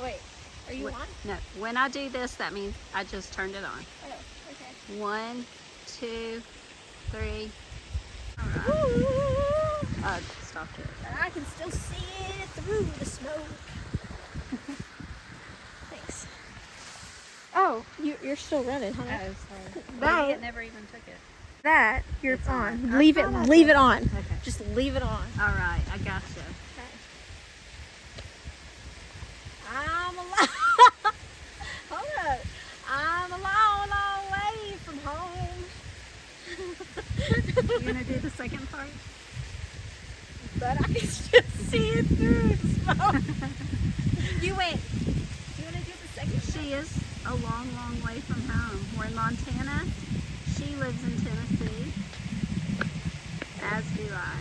Wait, are you on? No, when I do this, that means I just turned it on. Oh, okay. 1, 2, 3. All right. Stop it. I can still see it through the smoke. Thanks. Oh, you're still running, huh? Oh, sorry. That Maybe it never even took it. that you're It's on. on. Leave it on. Okay. Just leave it on. All right, I gotcha. Okay. I'm a long hold up. I'm a long way from home. You gonna do the second part? But I can just see it through the smoke. You went. Do you want to do the second? She is a long way from home. We're in Montana. She lives in Tennessee. As do I.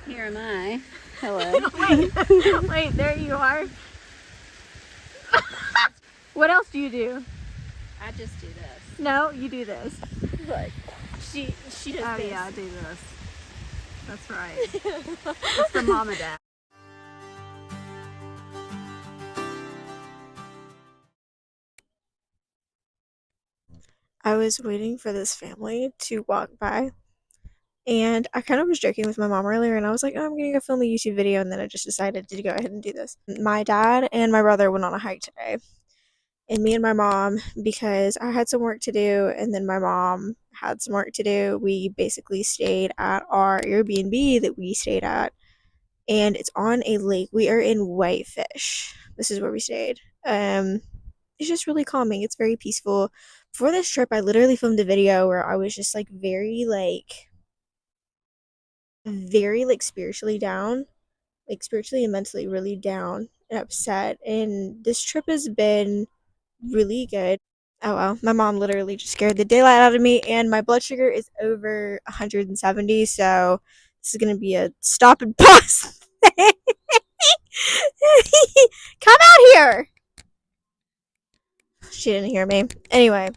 Here am I. Hello. Wait, there you are. What else do you do? I just do this. No, you do this. Look, she does this. Oh yeah, I do this. That's right. It's the mama dad. I was waiting for this family to walk by, and I kind of was joking with my mom earlier, and I was like, oh, I'm gonna go film a YouTube video, and then I just decided to go ahead and do this. My dad and my brother went on a hike today, and me and my mom, because I had some work to do, and then my mom had some work to do, we basically stayed at our Airbnb that we stayed at, and it's on a lake. We are in Whitefish. This is where we stayed. It's just really calming. It's very peaceful. Before this trip, I literally filmed a video where I was just like very spiritually down, like spiritually and mentally really down and upset. And this trip has been really good. Oh well, my mom literally just scared the daylight out of me, and my blood sugar is over 170, so this is gonna be a stop and pause thing. Come out here. She didn't hear me. Anyway,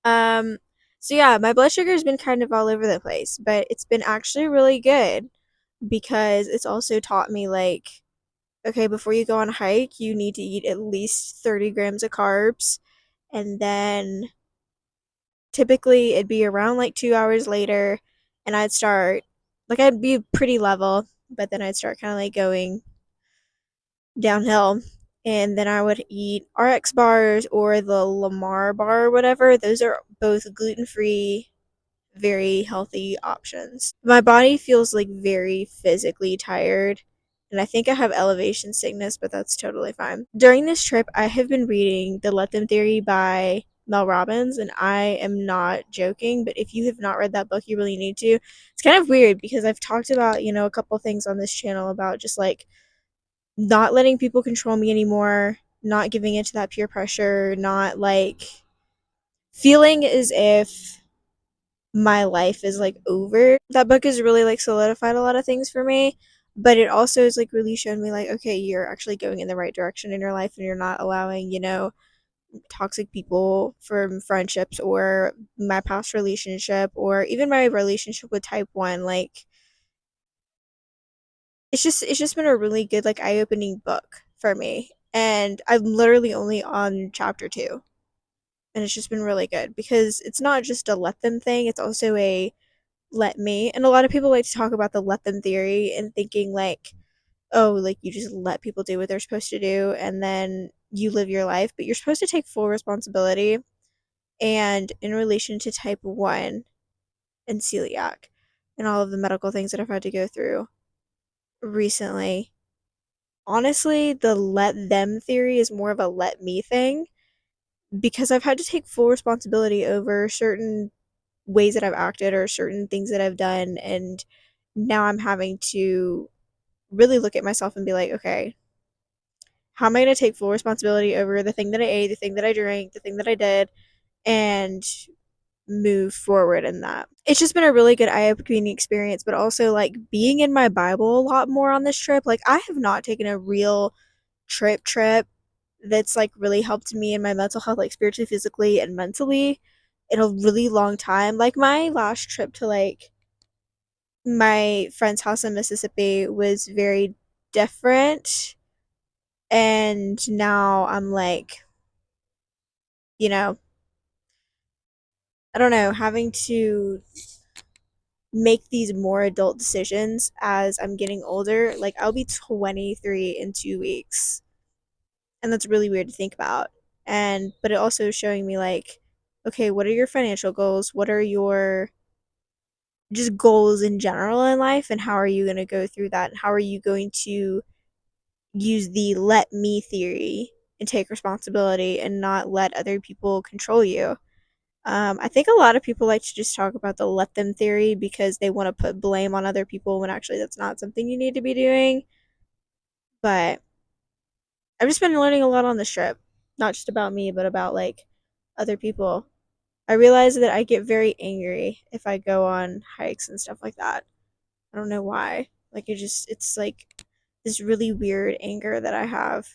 so yeah, my blood sugar has been kind of all over the place, but it's been actually really good because it's also taught me like, okay, before you go on a hike, you need to eat at least 30 grams of carbs, and then typically it'd be around like 2 hours later, and I'd be pretty level, but then I'd start kind of like going downhill, and then I would eat RX bars or the Lamar bar or whatever. Those are both gluten-free, very healthy options. My body feels like very physically tired, and I think I have elevation sickness, but that's totally fine. During this trip, I have been reading The Let Them Theory by Mel Robbins, and I am not joking, but if you have not read that book, you really need to. It's kind of weird because I've talked about, a couple things on this channel about just like not letting people control me anymore, not giving into that peer pressure, not like feeling as if my life is like over. That book has really like solidified a lot of things for me, but it also has like really shown me like, okay, you're actually going in the right direction in your life, and you're not allowing, toxic people from friendships or my past relationship or even my relationship with type 1. Like it's just been a really good like eye-opening book for me, and I'm literally only on chapter 2, and it's just been really good because it's not just a let them thing, it's also a let me. And a lot of people like to talk about the let them theory and thinking like, oh, like you just let people do what they're supposed to do and then you live your life, but you're supposed to take full responsibility. And in relation to type 1 and celiac and all of the medical things that I've had to go through recently, honestly, the let them theory is more of a let me thing because I've had to take full responsibility over certain ways that I've acted or certain things that I've done, and now I'm having to really look at myself and be like, okay, how am I going to take full responsibility over the thing that I ate, the thing that I drank, the thing that I did, and move forward in that. It's just been a really good eye-opening experience, but also like being in my Bible a lot more on this trip. Like I have not taken a real trip that's like really helped me in my mental health, like spiritually, physically, and mentally in a really long time. Like my last trip to like my friend's house in Mississippi was very different. And now I'm like, you know, I don't know, having to make these more adult decisions as I'm getting older. Like, I'll be 23 in 2 weeks. And that's really weird to think about. And, but it also is showing me, like, okay, what are your financial goals? What are your just goals in general in life? And how are you going to go through that? And how are you going to use the let me theory and take responsibility and not let other people control you? I think a lot of people like to just talk about the let them theory because they want to put blame on other people when actually that's not something you need to be doing. But I've just been learning a lot on this trip, not just about me, but about like other people. I realize that I get very angry if I go on hikes and stuff like that. I don't know why. Like it's like this really weird anger that I have.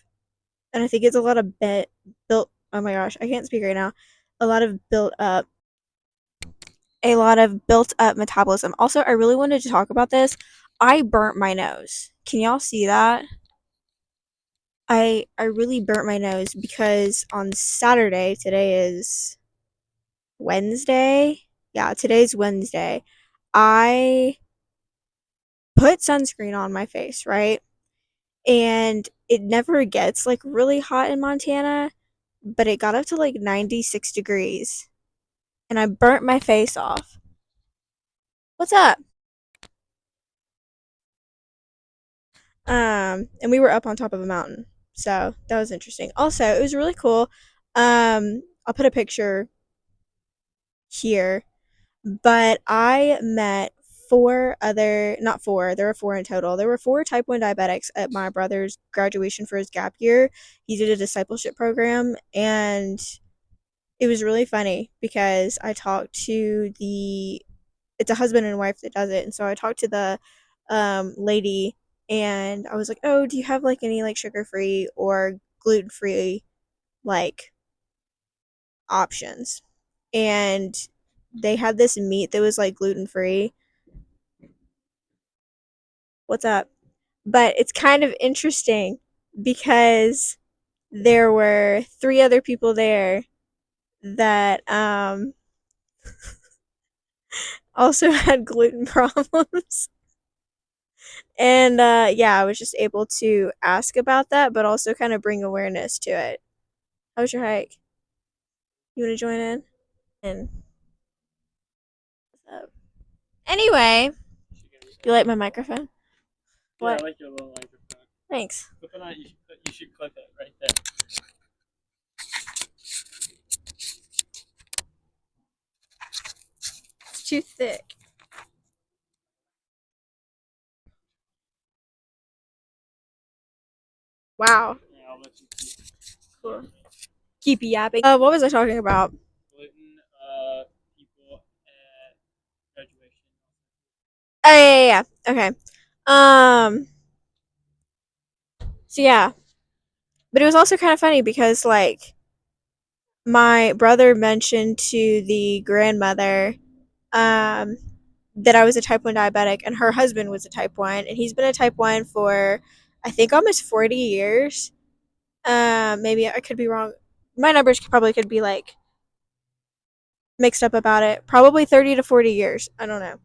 And I think it's a lot of built, oh my gosh, I can't speak right now. A lot of built up metabolism. Also, I really wanted to talk about this. I burnt my nose. Can y'all see that? I really burnt my nose because on Saturday, today is Wednesday. Yeah, today's Wednesday. I put sunscreen on my face, right? And it never gets like really hot in Montana, but it got up to like 96 degrees and I burnt my face off. What's up? And we were up on top of a mountain. So that was interesting. Also, it was really cool. I'll put a picture here, but I met four other, not four, there were four in total. There were four type 1 diabetics at my brother's graduation for his gap year. He did a discipleship program, and it was really funny because I talked to it's a husband and wife that does it. And so I talked to the lady and I was like, "Oh, do you have like any like sugar-free or gluten-free like options?" And they had this meat that was like gluten-free. What's up? But it's kind of interesting because there were three other people there that also had gluten problems. And yeah, I was just able to ask about that, but also kind of bring awareness to it. How was your hike? You want to join in? And what's up? Anyway, you like my microphone? Yeah, What? I like your little microphone. Thanks. Click on it. You should click it right there. It's too thick. Wow. Yeah, I'll let you keep. Cool. Keep yapping. What was I talking about? Gluten, people at graduation. Oh yeah. Okay. Um. So yeah, but it was also kind of funny because like my brother mentioned to the grandmother um that I was a type 1 diabetic and her husband was a type 1 and he's been a type 1 for I think almost 40 years. Maybe I could be wrong. My numbers probably could be like mixed up about it. Probably 30 to 40 years. I don't know.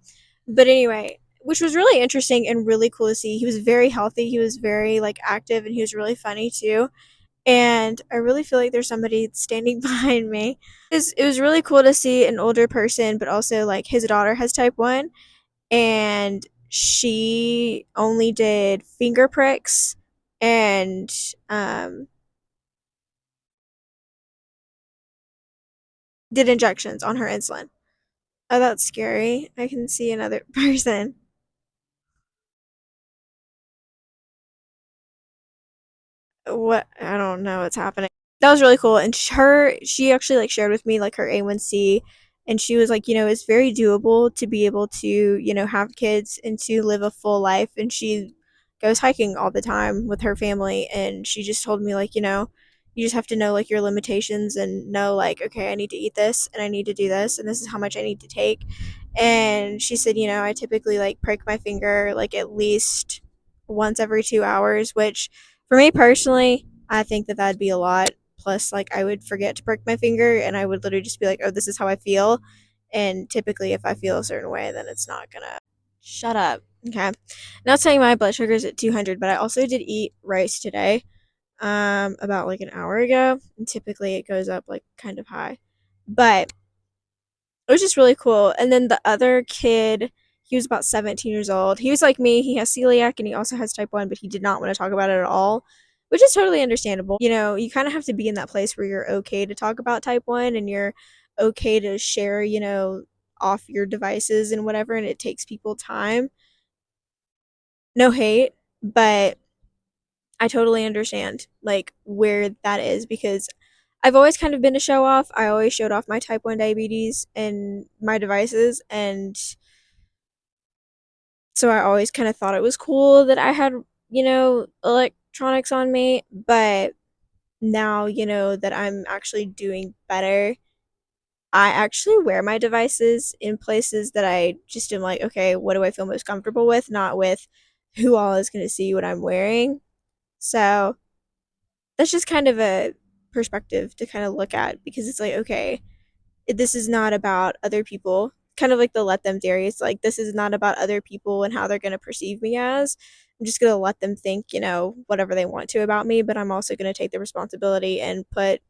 But anyway, which was really interesting and really cool to see. He was very healthy. He was very like active and he was really funny too. And I really feel like there's somebody standing behind me. It was really cool to see an older person, but also like his daughter has type 1 and she only did finger pricks and did injections on her insulin. Oh, that's scary. I can see another person. What? I don't know what's happening. That was really cool. And she actually like shared with me like her A1C, and she was like, it's very doable to be able to, have kids and to live a full life. And she goes hiking all the time with her family, and she just told me like, you just have to know like your limitations and know like, okay, I need to eat this and I need to do this and this is how much I need to take. And she said, I typically like prick my finger like at least once every 2 hours, which For me personally, I think that that'd be a lot. Plus, like, I would forget to prick my finger and I would literally just be like, oh, this is how I feel. And typically, if I feel a certain way, then it's not gonna. Shut up. Okay. Not saying my blood sugar is at 200, but I also did eat rice today, about like an hour ago. And typically, it goes up like kind of high. But it was just really cool. And then the other kid, he was about 17 years old. He was like me. He has celiac and he also has type 1, but he did not want to talk about it at all, which is totally understandable. You know, you kind of have to be in that place where you're okay to talk about type 1 and you're okay to share, off your devices and whatever. And it takes people time. No hate, but I totally understand like where that is because I've always kind of been a show off. I always showed off my type 1 diabetes and my devices, and so I always kind of thought it was cool that I had, electronics on me, but now, that I'm actually doing better, I actually wear my devices in places that I just am like, okay, what do I feel most comfortable with, not with who all is going to see what I'm wearing. So that's just kind of a perspective to kind of look at because it's like, okay, this is not about other people. Kind of like the let them theory. It's like, this is not about other people and how they're going to perceive me as. I'm just going to let them think, whatever they want to about me, but I'm also going to take the responsibility and put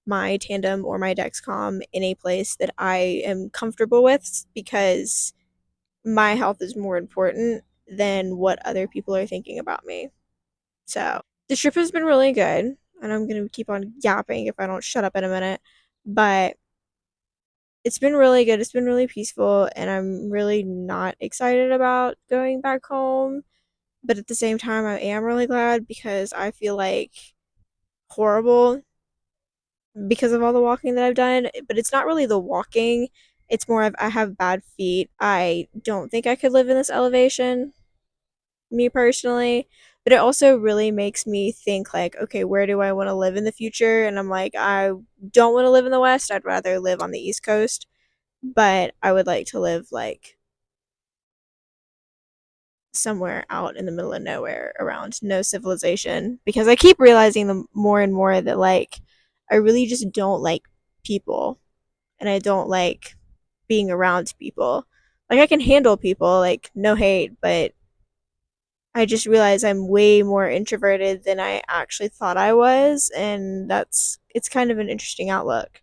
my Tandem or my Dexcom in a place that I am comfortable with because my health is more important than what other people are thinking about me. So the trip has been really good, and I'm gonna keep on yapping if I don't shut up in a minute. But it's been really good. It's been really peaceful, and I'm really not excited about going back home. But at the same time, I am really glad because I feel like horrible because of all the walking that I've done. But it's not really the walking. It's more of I have bad feet. I don't think I could live in this elevation, me personally, but it also really makes me think like, okay, where do I want to live in the future? And I'm like, I don't want to live in the West. I'd rather live on the East Coast, but I would like to live like somewhere out in the middle of nowhere around no civilization because I keep realizing the more and more that like I really just don't like people and I don't like being around people. Like I can handle people, like no hate, but I just realized I'm way more introverted than I actually thought I was, and it's kind of an interesting outlook.